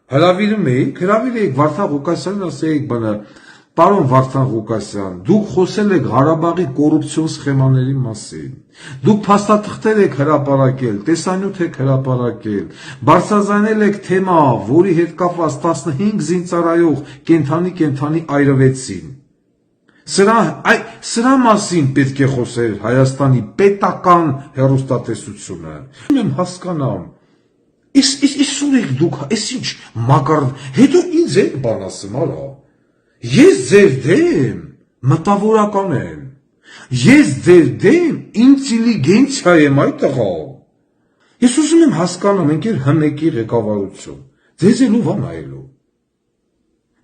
հրավիրում էիք Վարդան Ղուկասյանին, ասեիք բանը, պարոն Վարդան Ղուկասյան, դուք խոսել եք Ղարաբաղի կոռուպցիոն սխեմաների մասին, դուք փաստաթղթեր եք հրապարակել, տեսանյութ եք հրապարակել, բարձրաձայնել եք թեմա, որի հետ կապված 15 զինծառայող կենդանի այրվեցին։ Սրա մասին պետք է խոսեր Հայաստանի պետական հեռուստատեսությունը։ Եմ հասկանամ, Իս ունեք դուք, ես ինչ մակար, հետո ինձ եք բան ասում, արա։ Ես ձեր դեմ մտավորական եմ, ես ձեր դեմ ինտելիգենցիա եմ, այդ տղա։ Ես ուզում եմ հասկանամ, ընկեր ՀՄԿ-ի ղեկավարություն, ձեզ էլ ով ա նայելու։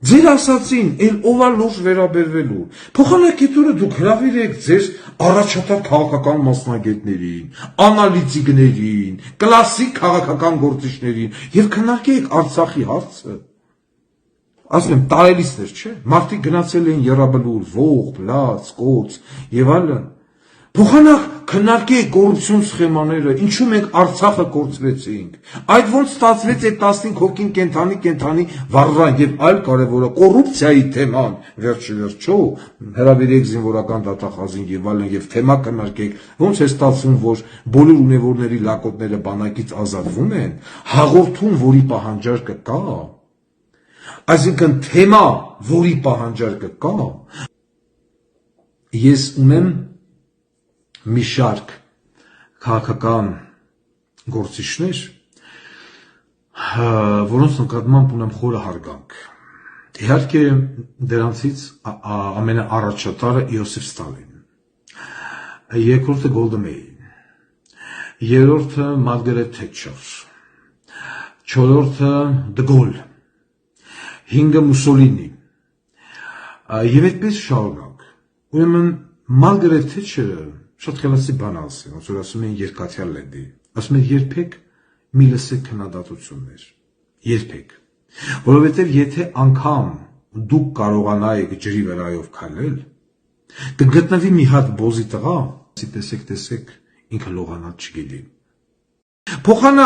Ձեր ասացին, էլ ով ա լուրջ վերաբերվելու։ Փոխանակետորը դուք հրավիրեք ձեր առաջատար քաղաքական մասնագետներին, անալիտիկներին, կլասիկ քաղաքական գործիչներին եւ քննարկեք Արցախի հարցը։ Ասում եմ, տարելիցներ, չէ՞։ Մարդիկ գնացել են Եռաբլուր, Ողբ, Լաց, Կոց եւ այլն։ Փոխանակ քննարկեք կոռուպցիոն սխեմաները, ինչու մենք Արցախը կորցրեցինք։ Այդ ոնց ստացվեց այդ 15 հոգին կենդանի վառան եւ այլ կարեւորը կոռուպցիայի թեման, վերջիվերջո հրավիրեք զինվորական դատախազին եւ այլն եւ թեմա քննարկեք, ոնց է ստացվում, որ բոլոր ունևորների լակոտները բանակից ազատվում են, հաղորդում, որի պահանջարկը կա։ Այսինքն թեմա, որի պահանջարկը կա, ես ունեմ մի շարք քաղաքական գործիչներ, որոնց նկատմամբ ունեմ խորը հարգանք։ Իհարկե դրանցից ամենաառաջատարը Իոսիֆ Ստալինն, երկրորդը Գոլդա Մեյրն, երրորդը Մարգարետ Թետչեր, չորրորդը Դե Գոլ, հինգը Մուսոլինի եւ այդպես շարունակ։ Ուրեմն Մարգարետ Թետչերը շատ խելացի բան ասել, ոնց որ ասում են երկաթյալ լեդի, ասում են երբեք մի լսեք քննադատություններ, երբեք, որովհետև եթե անգամ դուք կարողանայիք ջրի վրայով քայլել, կգտնվի մի հատ բոզի տղա, տեսեք, ինքը լողանալ չգիտի։